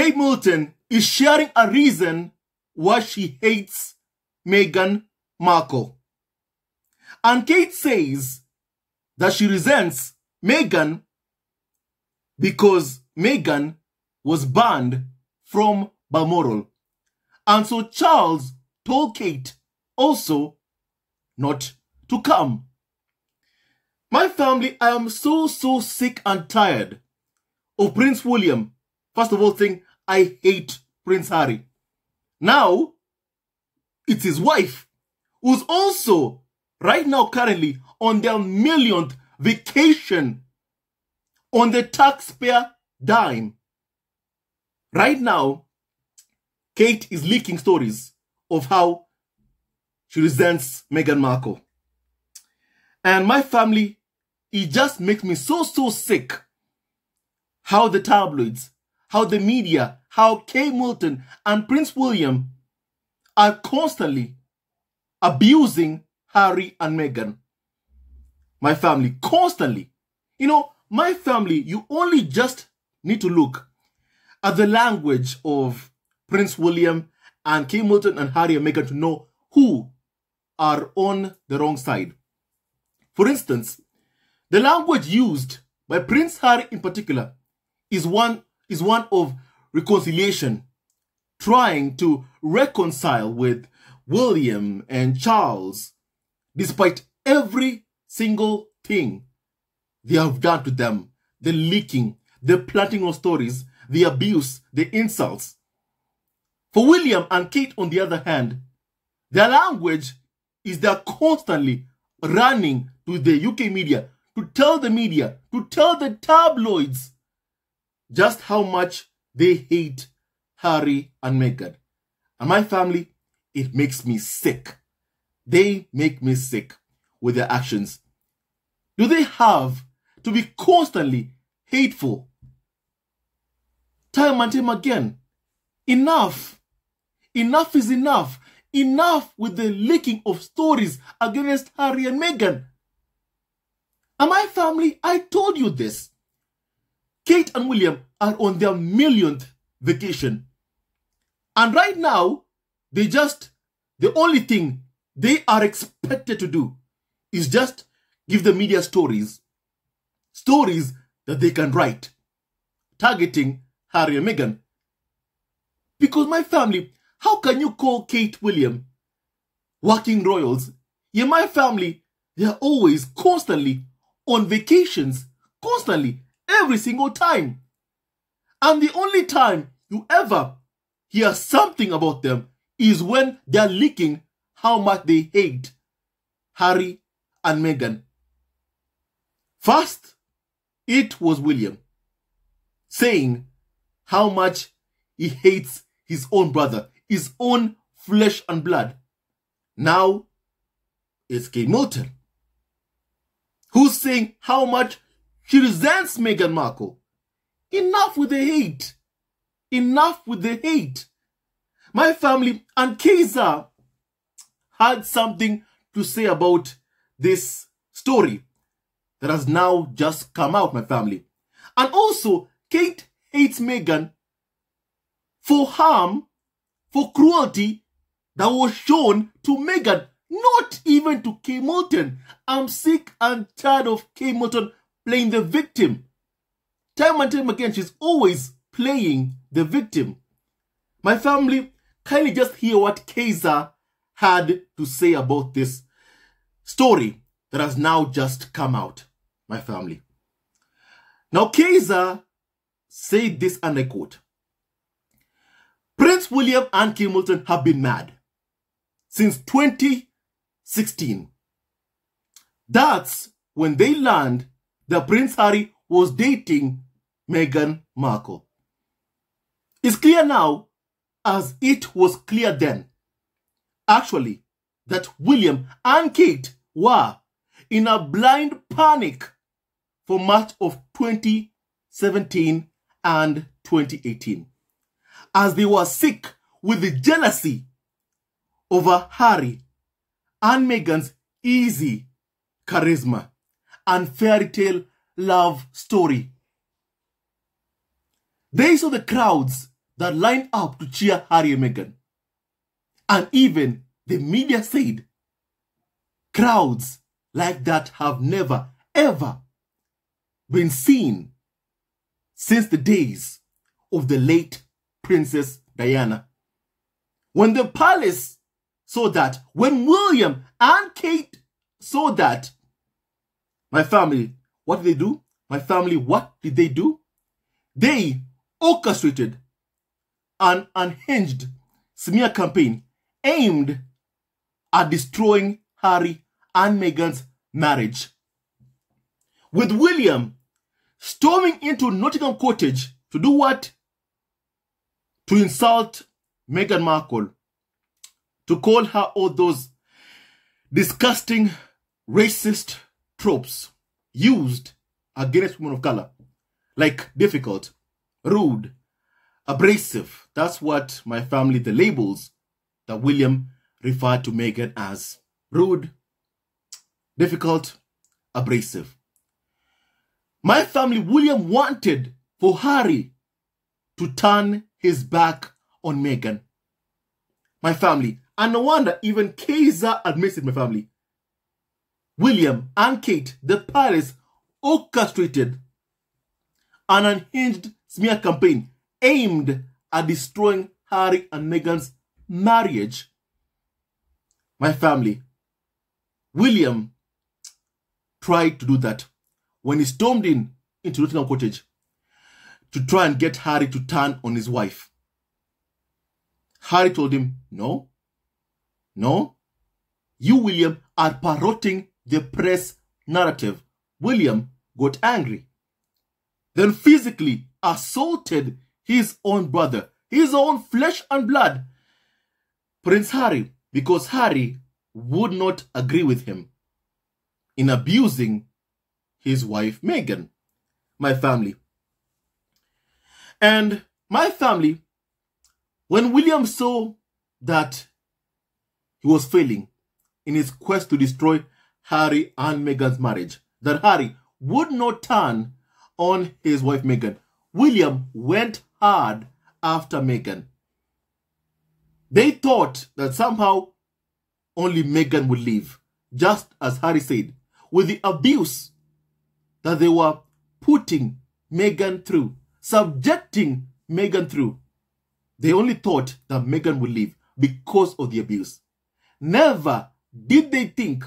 Kate Middleton is sharing a reason why she hates Meghan Markle. And Kate says that she resents Meghan because Meghan was banned from Balmoral. And so Charles told Kate also not to come. My family, I am so sick and tired of Prince William. First of all, I hate Prince Harry. Now, it's his wife, who's also right now currently on their millionth vacation on the taxpayer dime. Right now, Kate is leaking stories of how she resents Meghan Markle. And my family, it just makes me so sick how the tabloids, how the media, how Kate Middleton and Prince William are constantly abusing Harry and Meghan. My family, constantly. You know, my family, you only just need to look at the language of Prince William and Kate Middleton and Harry and Meghan to know who are on the wrong side. For instance, the language used by Prince Harry in particular is one of reconciliation, trying to reconcile with William and Charles, despite every single thing they have done to them, the leaking, the planting of stories, the abuse, the insults. For William and Kate, on the other hand, their language is they're constantly running to the UK media, to tell the tabloids just how much they hate Harry and Meghan. And my family, it makes me sick. They make me sick with their actions. Do they have to be constantly hateful? Time and time again. Enough. Enough is enough. Enough with the leaking of stories against Harry and Meghan. And my family, I told you this. Kate and William are on their millionth vacation. And right now, the only thing they are expected to do is just give the media stories that they can write, targeting Harry and Meghan. Because my family, how can you call Kate William working royals? Yeah, my family, they are always constantly on vacations, constantly, every single time. And the only time you ever hear something about them is when they are leaking how much they hate Harry and Meghan. First, it was William saying how much he hates his own brother, his own flesh and blood. Now, it's Kate Middleton, who's saying how much she resents Meghan Markle. Enough with the hate. Enough with the hate. My family and Keza had something to say about this story that has now just come out, my family. And also, Kate hates Meghan for harm, for cruelty that was shown to Meghan, not even to Kate Middleton. I'm sick and tired of Kate Middleton playing the victim. Time and time again, she's always playing the victim. My family, kindly just hear what Keza had to say about this story that has now just come out, my family. Now, Keza said this, and I quote, Prince William and Kate Middleton have been mad since 2016. That's when they learned that Prince Harry was dating Meghan Markle. It's clear now, as it was clear then, actually, that William and Kate were in a blind panic for much of 2017 and 2018, as they were sick with the jealousy over Harry and Meghan's easy charisma and fairy tale love story. They saw the crowds that lined up to cheer Harry and Meghan. And even the media said crowds like that have never, ever been seen since the days of the late Princess Diana. When the palace saw that, when William and Kate saw that, my family, what did they do? My family, what did they do? They orchestrated an unhinged smear campaign aimed at destroying Harry and Meghan's marriage. With William storming into Nottingham Cottage to do what? To insult Meghan Markle, to call her all those disgusting racist tropes used against women of color, like difficult, rude, abrasive. That's what my family, the labels that William referred to Meghan as: rude, difficult, abrasive. My family, William wanted for Harry to turn his back on Meghan. My family, and no wonder even Kaiser admits it, my family. William and Kate, the palace, orchestrated an unhinged smear campaign aimed at destroying Harry and Meghan's marriage. My family, William tried to do that when he stormed into Nottingham Cottage to try and get Harry to turn on his wife. Harry told him, no, you, William, are parroting the press narrative. William got angry, then physically assaulted his own brother, his own flesh and blood, Prince Harry, because Harry would not agree with him in abusing his wife Meghan. My family. And my family, when William saw that he was failing in his quest to destroy Harry and Meghan's marriage, that Harry would not turn on his wife Meghan, William went hard after Meghan. They thought that somehow only Meghan would leave, just as Harry said, with the abuse that they were putting Meghan through, subjecting Meghan through. They only thought that Meghan would leave because of the abuse. Never did they think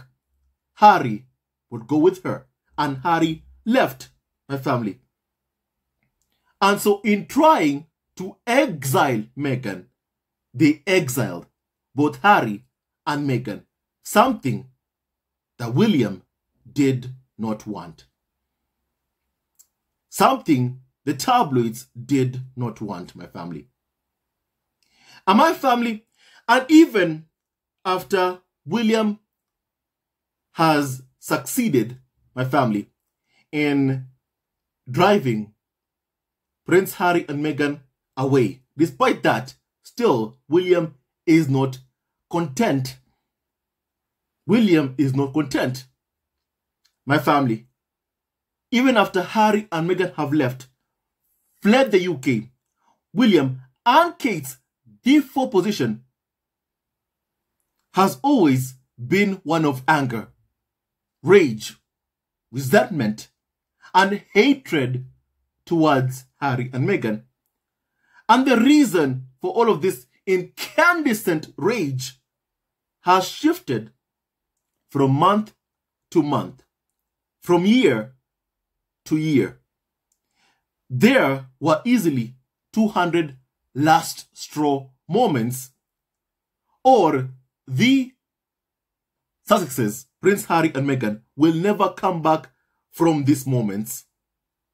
Harry would go with her, and Harry left, my family. And so in trying to exile Meghan, they exiled both Harry and Meghan, something that William did not want. Something the tabloids did not want, my family. And my family, and even after William has succeeded, my family, in driving Prince Harry and Meghan away, despite that, still William is not content. William is not content. My family, even after Harry and Meghan have left, fled the UK, William and Kate's default position has always been one of anger, rage, resentment, and hatred towards Harry and Meghan. And the reason for all of this incandescent rage has shifted from month to month, from year to year. There were easily 200 last straw moments, or the Sussexes, Prince Harry and Meghan, will never come back from these moments.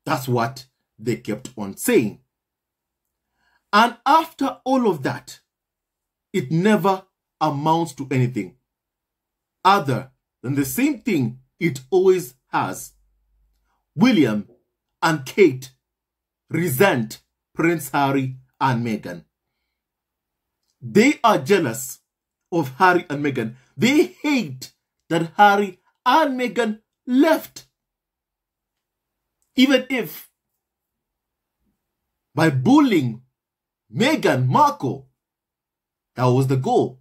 That's what they kept on saying. And after all of that, it never amounts to anything other than the same thing it always has. William and Kate resent Prince Harry and Meghan. They are jealous of Harry and Meghan. They hate that Harry and Meghan left. Even if by bullying Meghan Markle. That was the goal.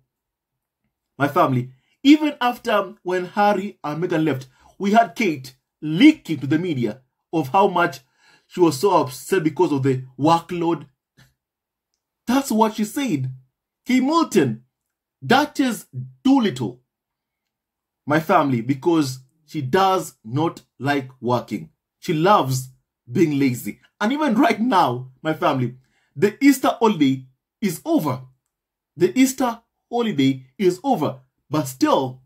My family, even after when Harry and Meghan left, we had Kate leaking to the media of how much she was so upset because of the workload. That's what she said. Kate Middleton, Duchess Doolittle. My family, because she does not like working. She loves being lazy. And even right now, my family, the Easter holiday is over. The Easter holiday is over. But still,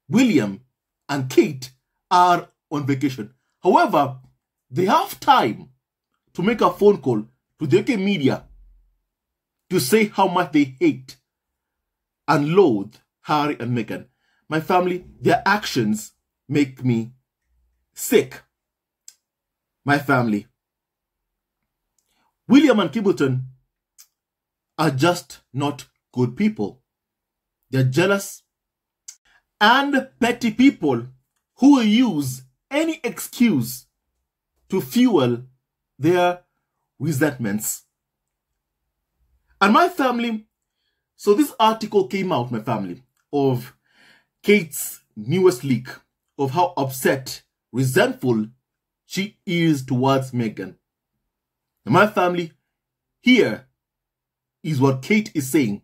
William and Kate are on vacation. However, they have time to make a phone call to the UK media to say how much they hate and loathe Harry and Meghan. My family, their actions make me sick. My family, William and Middleton are just not good people. They're jealous and petty people who will use any excuse to fuel their resentments. And my family, so this article came out, my family, of Kate's newest leak of how upset, resentful she is towards Meghan. And my family, here is what Kate is saying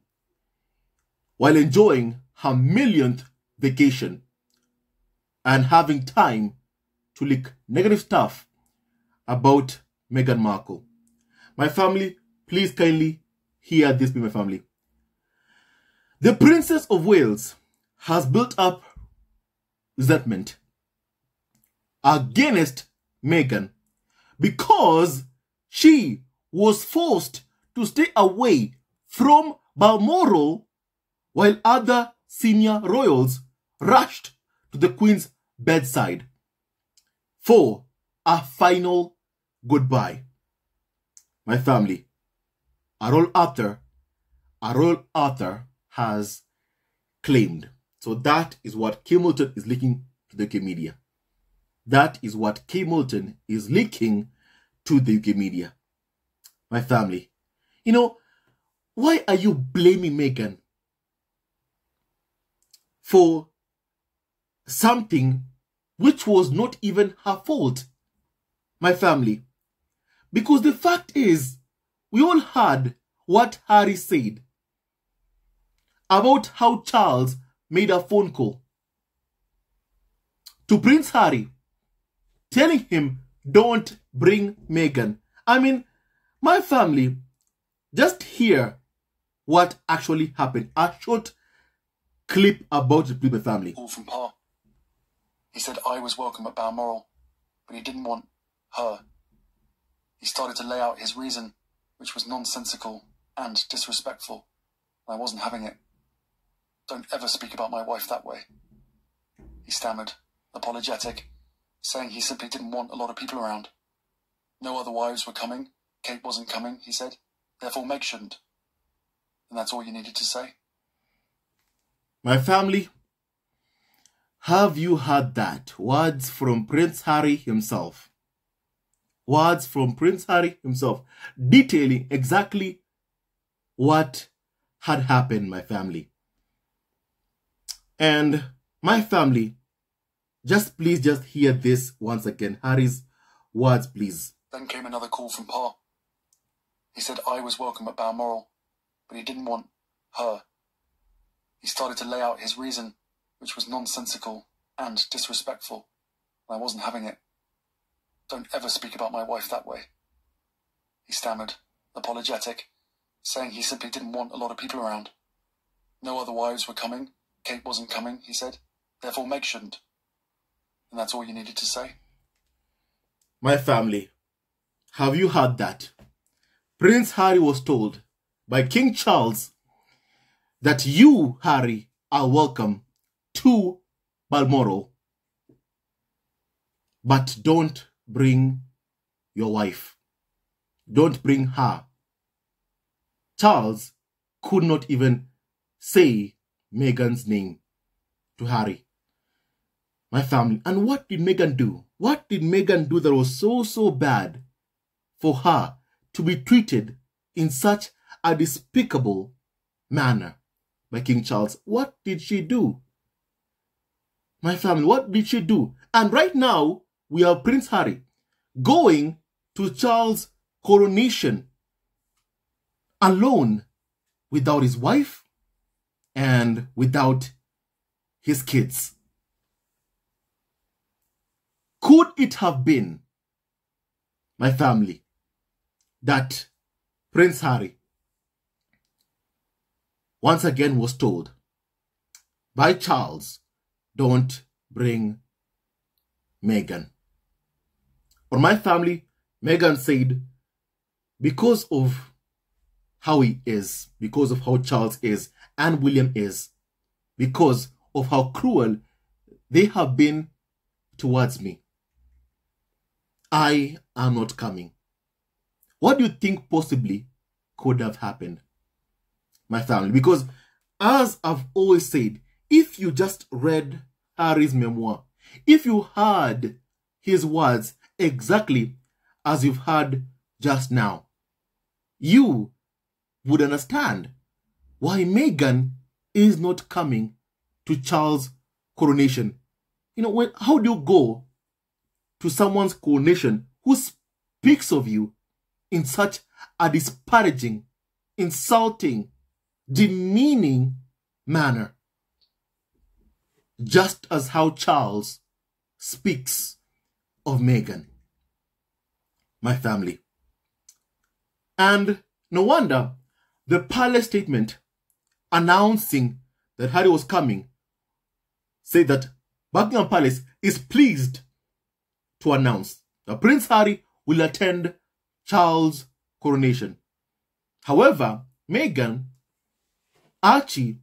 while enjoying her millionth vacation and having time to leak negative stuff about Meghan Markle. My family, please kindly hear this, my family. The Princess of Wales has built up resentment against Meghan because she was forced to stay away from Balmoral while other senior royals rushed to the Queen's bedside for a final goodbye. My family, a royal author has claimed. So that is what Kate Middleton is leaking to the UK media. That is what Kate Middleton is leaking to the UK media. My family, you know, why are you blaming Meghan for something which was not even her fault? My family, because the fact is, we all heard what Harry said about how Charles made a phone call to Prince Harry telling him, don't bring Meghan. I mean, my family, just hear what actually happened. A short clip about it, my family. Call from Pa. He said I was welcome at Balmoral, but he didn't want her. He started to lay out his reason, which was nonsensical and disrespectful. I wasn't having it. Don't ever speak about my wife that way. He stammered, apologetic, saying he simply didn't want a lot of people around. No other wives were coming. Kate wasn't coming, he said. Therefore, Meg shouldn't. And that's all you needed to say. My family, have you heard that? Words from Prince Harry himself. Words from Prince Harry himself, detailing exactly what had happened, my family. And my family, please just hear this once again. Harry's words, please. Then came another call from Pa. He said I was welcome at Balmoral, but he didn't want her. He started to lay out his reason, which was nonsensical and disrespectful. I wasn't having it. Don't ever speak about my wife that way. He stammered, apologetic, saying he simply didn't want a lot of people around. No other wives were coming. Kate wasn't coming, he said. Therefore, Meg shouldn't. And that's all you needed to say. My family, have you heard that? Prince Harry was told by King Charles that you, Harry, are welcome to Balmoral. But don't bring your wife. Don't bring her. Charles could not even say Meghan's name to Harry. My family. And what did Meghan do? What did Meghan do that was so bad for her to be treated in such a despicable manner by King Charles. What did she do? My family, what did she do? And right now, we have Prince Harry going to Charles' coronation alone, without his wife and without his kids. Could it have been, my family, that Prince Harry once again was told by Charles, don't bring Meghan? Or my family, Meghan said, because of how he is, because of how Charles is and William is, because of how cruel they have been towards me, I am not coming. What do you think possibly could have happened, my family? Because as I've always said, if you just read Harry's memoir, if you heard his words exactly as you've heard just now, you would understand why Meghan is not coming to Charles' coronation. You know, how do you go to someone's coronation who speaks of you in such a disparaging, insulting, demeaning manner? Just as how Charles speaks of Meghan, my family. And no wonder the palace statement announcing that Harry was coming said that Buckingham Palace is pleased to announce that Prince Harry will attend Charles' coronation. However, Meghan, Archie,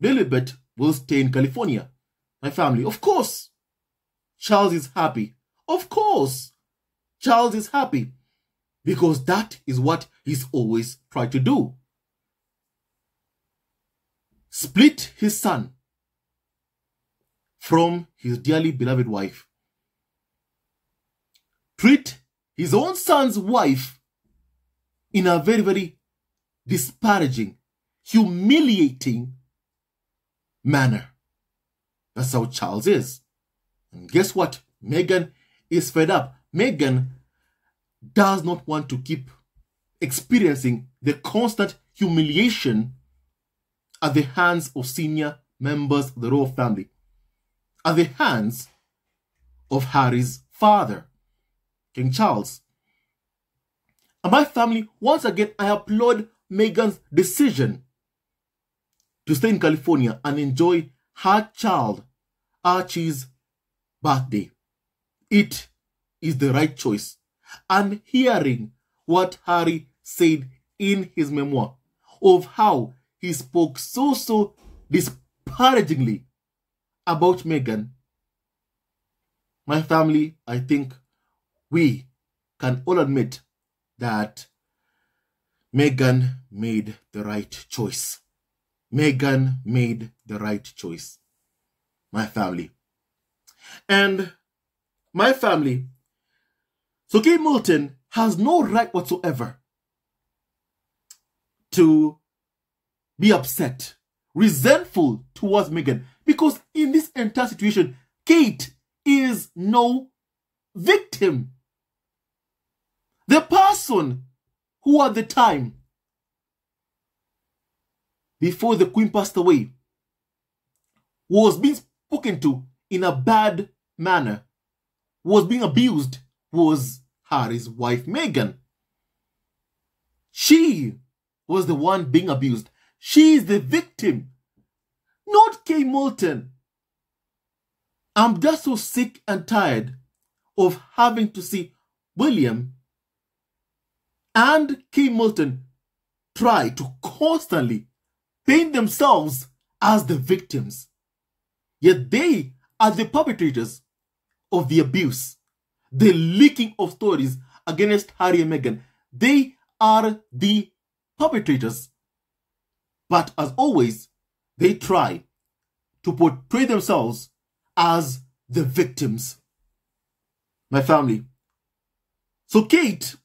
Lilibet will stay in California. My family, of course, Charles is happy. Of course, Charles is happy because that is what he's always tried to do. Split his son from his dearly beloved wife. Treat his own son's wife in a very, very disparaging, humiliating manner. That's how Charles is. And guess what? Meghan is fed up. Meghan does not want to keep experiencing the constant humiliation at the hands of senior members of the royal family, at the hands of Harry's father, King Charles. And my family, once again, I applaud Meghan's decision to stay in California and enjoy her child, Archie's birthday. It is the right choice. And hearing what Harry said in his memoir of how he spoke so disparagingly about Meghan, my family, I think we can all admit that Meghan made the right choice. Meghan made the right choice, my family. And my family, so Kate Middleton has no right whatsoever to be upset, resentful towards Meghan, because in this entire situation, Kate is no victim. The person who at the time, before the Queen passed away, was being spoken to in a bad manner, was being abused, was Harry's wife, Meghan. She was the one being abused. She is the victim, not Kate Middleton. I'm just so sick and tired of having to see William and Kate Middleton try to constantly paint themselves as the victims. Yet they are the perpetrators of the abuse, the leaking of stories against Harry and Meghan. They are the perpetrators. But as always, they try to portray themselves as the victims. My family. So Kate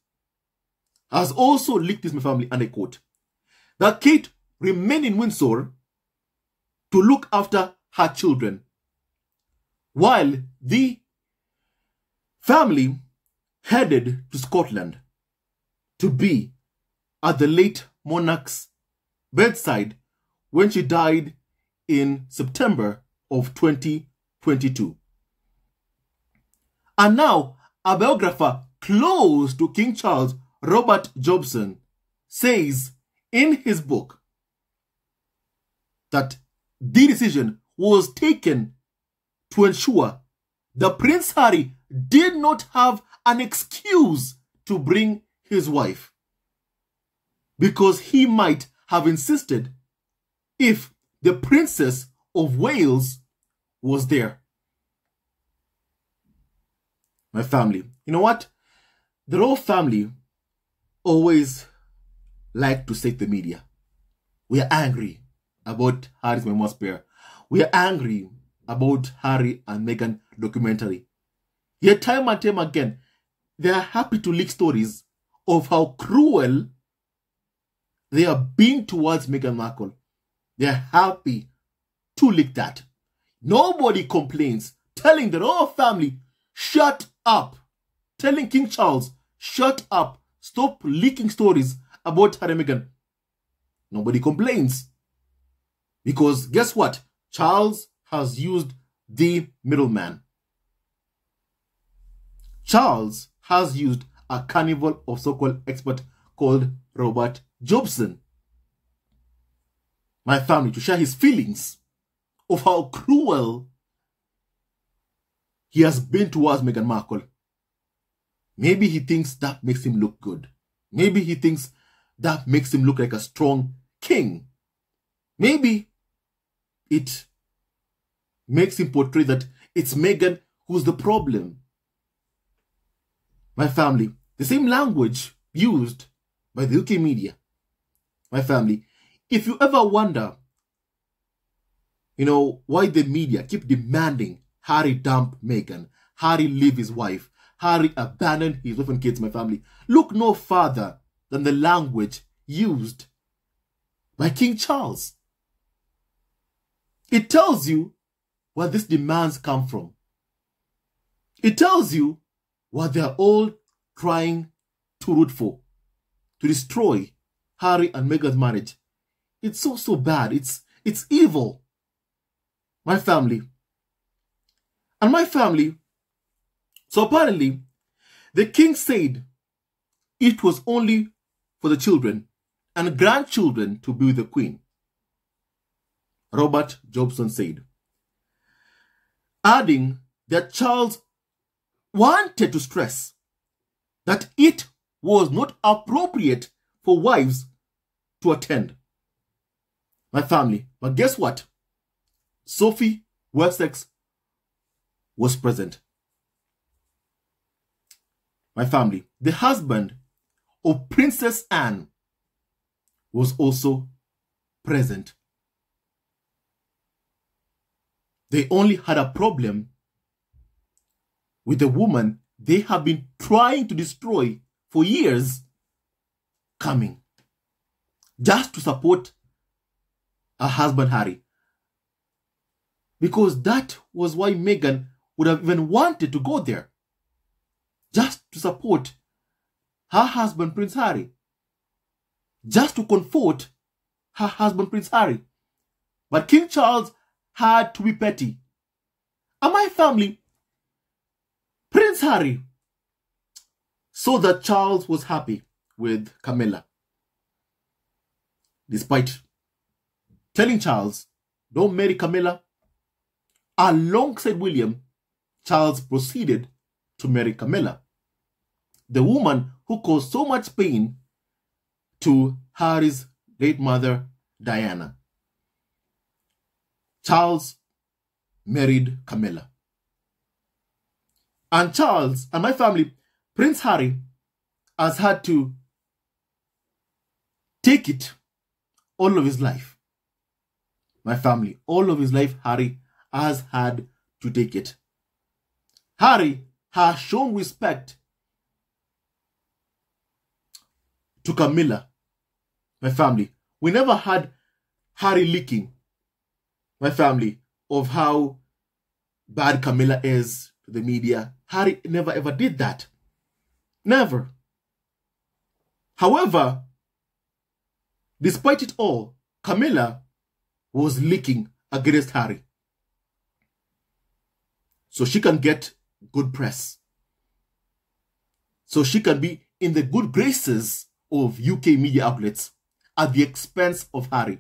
has also leaked this, my family, and I quote, that Kate remained in Windsor to look after her children, while the family headed to Scotland to be at the late monarch's bedside when she died in September of 2022. And now, a biographer close to King Charles, Robert Jobson, says in his book that the decision was taken to ensure that Prince Harry did not have an excuse to bring his wife, because he might have insisted if the Princess of Wales was there. My family, you know what? The royal family always like to say to the media, we are angry about Harry's memoir spare. We are angry about Harry and Meghan documentary. Yet time and time again, they are happy to leak stories of how cruel they are being towards Meghan Markle. They are happy to leak that. Nobody complains, telling the royal family, shut up. Telling King Charles, shut up. Stop leaking stories about Harry and Meghan. Nobody complains. Because guess what? Charles has used the middleman. Charles has used a carnival of so-called expert called Robert Jobson, my family, to share his feelings of how cruel he has been towards Meghan Markle. Maybe he thinks that makes him look good. Maybe he thinks that makes him look like a strong king. Maybe it makes him portray that it's Meghan who's the problem. My family, the same language used by the UK media. My family, if you ever wonder, why the media keep demanding Harry dump Meghan, Harry leave his wife, Harry abandon his wife and kids, my family, look no further than the language used by King Charles. It tells you where these demands come from. It tells you what they are all trying to root for, to destroy Harry and Meghan's marriage. It's so bad. It's evil. My family. And my family, so apparently, the king said it was only for the children and grandchildren to be with the queen. Robert Jobson said, adding that Charles wanted to stress that it was not appropriate for wives to attend. My family, but guess what? Sophie Wessex was present. My family, the husband of Princess Anne was also present. They only had a problem with the woman they have been trying to destroy for years coming, just to support her husband Harry. Because that was why Meghan would have even wanted to go there, just to support her husband Prince Harry, just to comfort her husband Prince Harry. But King Charles had to be petty. And my family, Prince Harry saw that Charles was happy with Camilla, despite telling Charles, don't marry Camilla. Alongside William, Charles proceeded to marry Camilla, the woman who caused so much pain to Harry's late mother, Diana. Charles married Camilla. And Charles and my family, Prince Harry, has had to take it all of his life. My family, all of his life, Harry has had to take it. Harry has shown respect to Camilla, my family. We never had Harry leaking, my family, of how bad Camilla is to the media. Harry never ever did that. Never. However, despite it all, Camilla was leaking against Harry, so she can get good press, so she can be in the good graces of UK media outlets at the expense of Harry.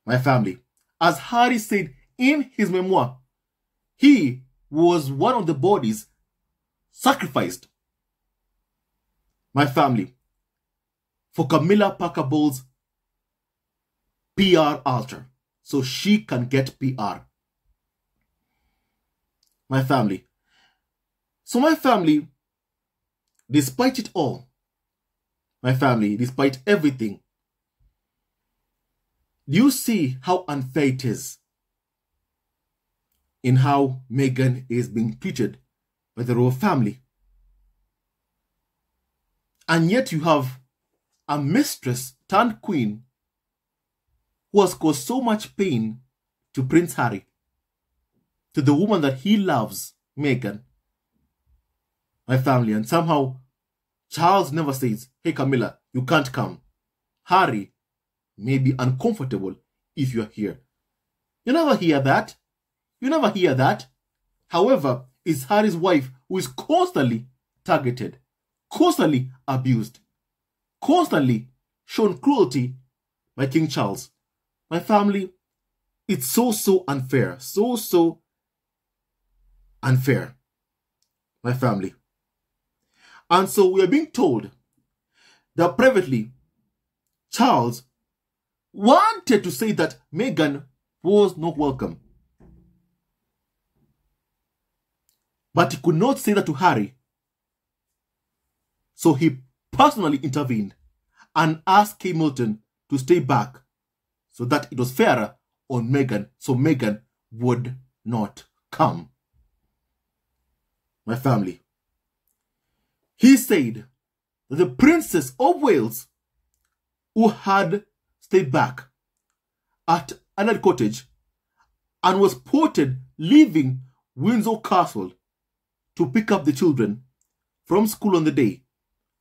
My family, as Harry said in his memoir, he was one of the bodies sacrificed, my family, for Camilla Parker Bowles' PR altar, so she can get PR. My family. So my family, despite it all, my family, despite everything, do you see how unfair it is in how Meghan is being treated by the royal family? And yet you have a mistress turned queen who has caused so much pain to Prince Harry, to the woman that he loves, Meghan, my family. And somehow Charles never says, hey Camilla, you can't come. Harry may be uncomfortable if you're here. You never hear that. You never hear that. However, it's Harry's wife who is constantly targeted, constantly abused, constantly shown cruelty by King Charles. My family, it's so unfair. So unfair. My family. And so we are being told that privately, Charles wanted to say that Meghan was not welcome, but he could not say that to Harry. So he personally intervened and asked Middleton to stay back so that it was fairer on Meghan, so Meghan would not come. My family. He said that the Princess of Wales, who had stayed back at another cottage and was ported leaving Windsor Castle to pick up the children from school on the day,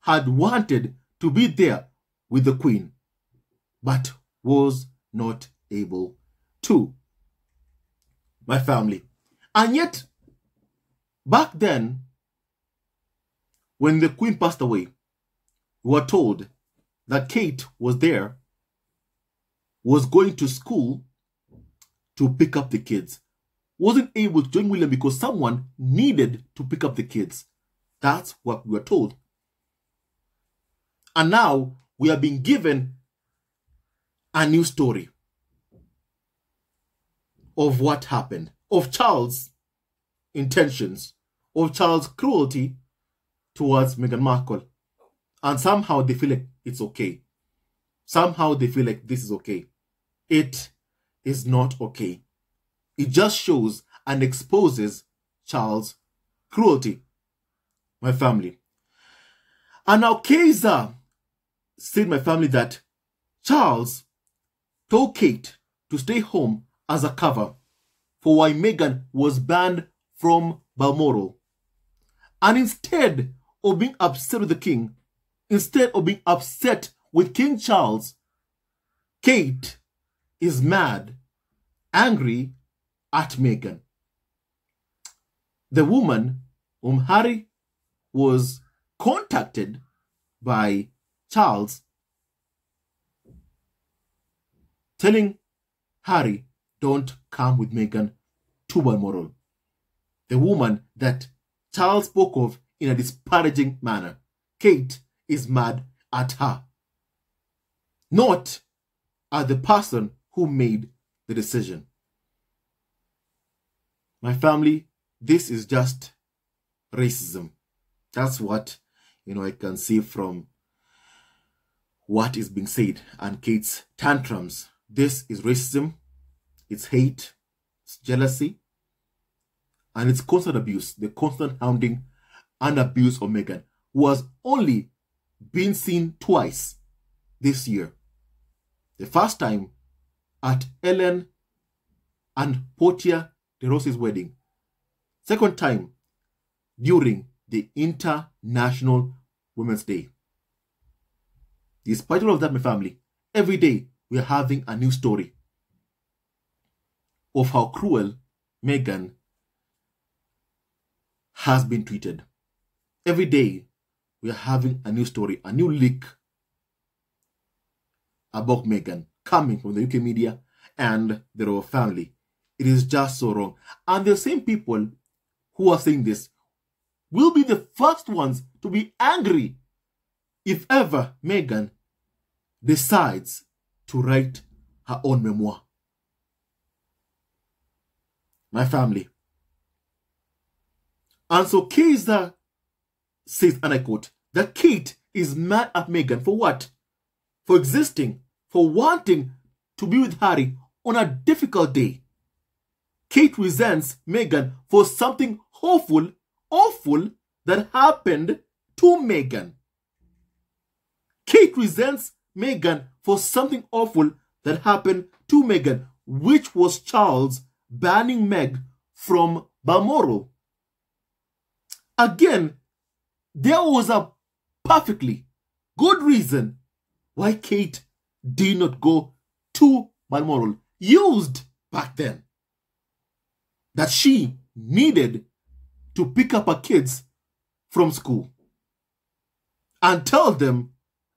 had wanted to be there with the Queen, but was not able to. My family. And yet, back then, when the Queen passed away, we were told that Kate was there, was going to school to pick up the kids. Wasn't able to join William because someone needed to pick up the kids. That's what we were told. And now we are being given a new story of what happened, of Charles' intentions, of Charles' cruelty towards Meghan Markle. And somehow they feel like it's okay. Somehow they feel like this is okay. It is not okay. It just shows and exposes Charles' cruelty. My family. And now Kaiser said, my family, that Charles told Kate to stay home as a cover for why Meghan was banned from Balmoral. And instead of being upset with the king, instead of being upset with King Charles, Kate is mad, angry at Meghan. The woman whom Harry was contacted by Charles, telling Harry, don't come with Meghan to Balmoral. The woman that Charles spoke of in a disparaging manner. Kate is mad at her, not at the person who made the decision. My family, this is just racism. That's what, I can see from what is being said and Kate's tantrums. This is racism, it's hate, it's jealousy, and it's constant abuse, the constant hounding and abuse of Meghan, who has only been seen twice this year. The first time at Ellen and Portia de Rossi's wedding. Second time during the International Women's Day. Despite all of that, my family, every day we are having a new story of how cruel Meghan has been treated. Every day we are having a new story, a new leak about Meghan coming from the UK media and the royal family. It is just so wrong. And the same people who are saying this will be the first ones to be angry if ever Meghan decides to write her own memoir. My family. And so Kaiser says, and I quote, that Kate is mad at Meghan for what? For existing, for wanting to be with Harry on a difficult day. Kate resents Meghan for something awful that happened to Meghan. Kate resents Meghan for something awful that happened to Meghan, which was Charles banning Meg from Balmoral. Again, there was a perfectly good reason why Kate did not go to Balmoral, used back then, that she needed to pick up her kids from school and tell them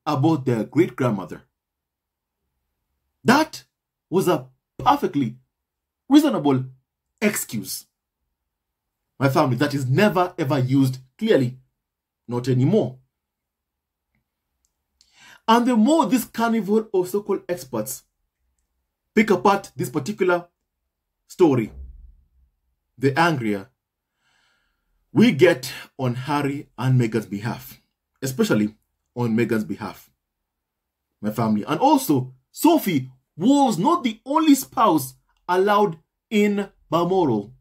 about their great-grandmother. That was a perfectly reasonable excuse. My family, that is never ever used clearly, not anymore. And the more this carnival of so-called experts pick apart this particular story, the angrier we get on Harry and Meghan's behalf, especially on Meghan's behalf, my family. And also, Sophie was not the only spouse allowed in Balmoral.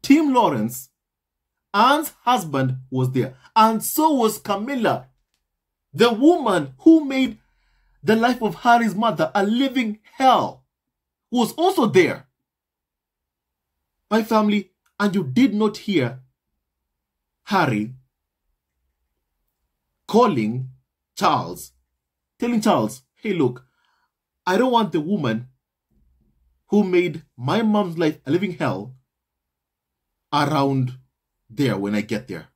Tim Lawrence, Anne's husband, was there. And so was Camilla, the woman who made the life of Harry's mother a living hell, was also there. My family, and you did not hear Harry calling Charles, telling Charles, hey, look, I don't want the woman who made my mom's life a living hell around there when I get there.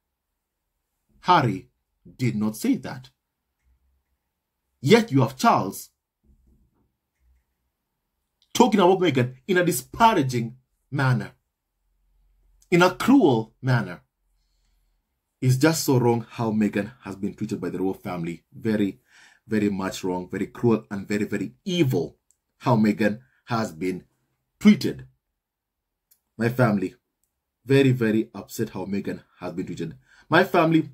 Harry did not say that. Yet you have Charles talking about Meghan in a disparaging manner, in a cruel manner. It's just so wrong how Meghan has been treated by the royal family. Very, very much wrong, very cruel and very, very evil how Meghan has been treated. My family, very, very upset how Meghan has been treated. My family,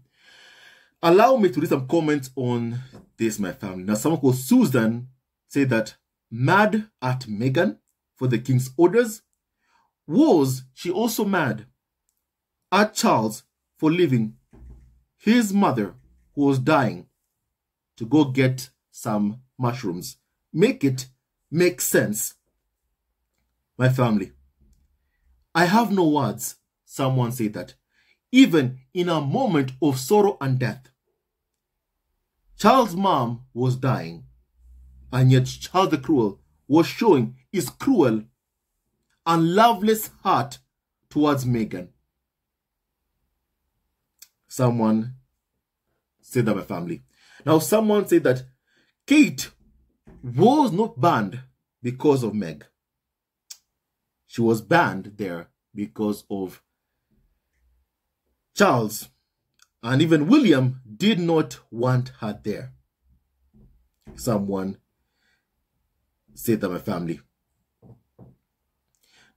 allow me to read some comments on this, my family. Now, someone called Susan said that mad at Meghan for the king's orders. Was she also mad at Charles for leaving his mother, who was dying, to go get some mushrooms? Make it make sense. My family, I have no words. Someone said that. Even in a moment of sorrow and death, Charles' mom was dying, and yet Charles the Cruel was showing his cruel and loveless heart towards Meghan. Someone said that, my family. Now, someone said that Kate was not banned because of Meg. She was banned there because of Charles. And even William did not want her there. Someone said that, my family.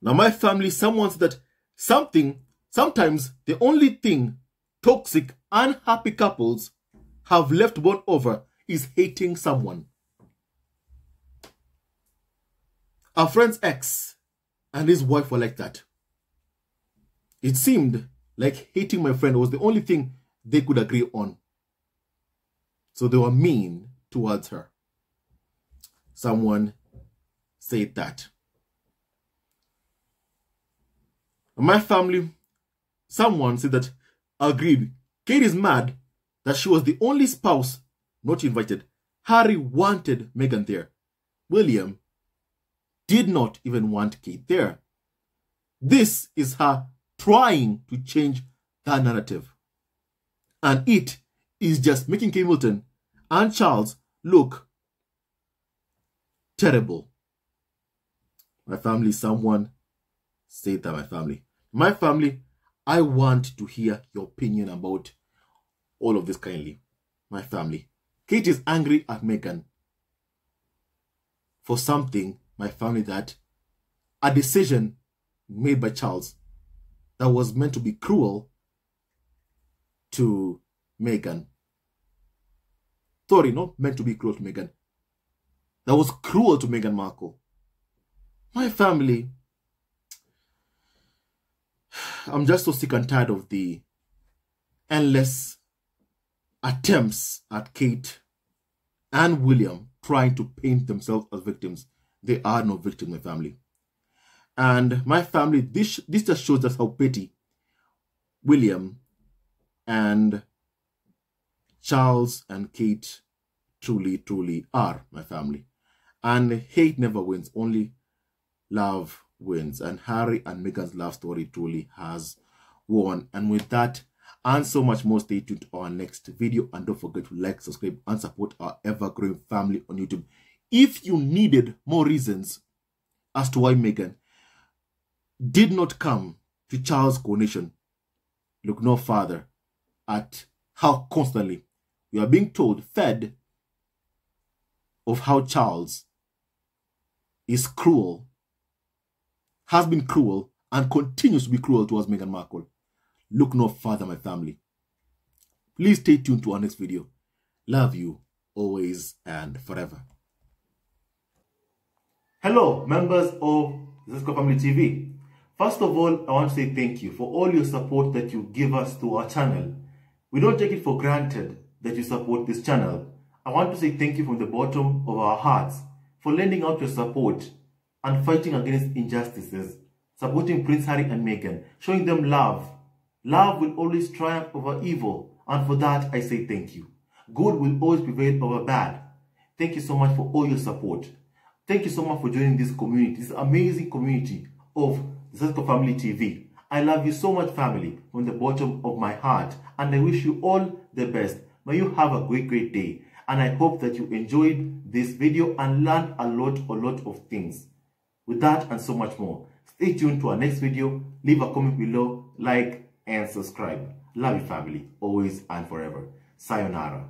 Now, my family, someone said that sometimes the only thing toxic, unhappy couples have left born over is hating someone. Our friend's ex and his wife were like that. It seemed like hating my friend was the only thing they could agree on. So they were mean towards her. Someone said that. My family, someone said that, agreed. Kate is mad that she was the only spouse not invited. Harry wanted Meghan there. William did not even want Kate there. This is her trying to change that narrative. And it is just making Kate Middleton and Charles look terrible. My family, someone said that. My family, I want to hear your opinion about all of this kindly. My family, Kate is angry at Meghan for something, my family, that a decision made by Charles that was meant to be cruel to Meghan. Sorry, not meant to be cruel to Meghan. That was cruel to Meghan Markle. My family, I'm just so sick and tired of the endless attempts at Kate and William trying to paint themselves as victims. They are no victims, my family. And my family, this just shows us how petty William and Charles and Kate truly are, my family. And hate never wins, only love wins. And Harry and Meghan's love story truly has won. And with that and so much more, stay tuned to our next video. And don't forget to like, subscribe, and support our ever-growing family on YouTube. If you needed more reasons as to why Meghan did not come to Charles' coronation, look no further at how constantly we are being told, fed, of how Charles is cruel, has been cruel, and continues to be cruel towards Meghan Markle. Look no further, my family. Please stay tuned to our next video. Love you, always and forever. Hello, members of Resents Family TV. First of all, I want to say thank you for all your support that you give us to our channel. We don't take it for granted that you support this channel. I want to say thank you from the bottom of our hearts for lending out your support and fighting against injustices, supporting Prince Harry and Meghan, showing them love. Love will always triumph over evil, and for that I say thank you. Good will always prevail over bad. Thank you so much for all your support. Thank you so much for joining this community, this amazing community of Resents Family TV. I love you so much, family, from the bottom of my heart, and I wish you all the best. May you have a great day, and I hope that you enjoyed this video and learned a lot of things. With that and so much more, stay tuned to our next video. Leave a comment below, like, and subscribe. Love you, family, always and forever. Sayonara.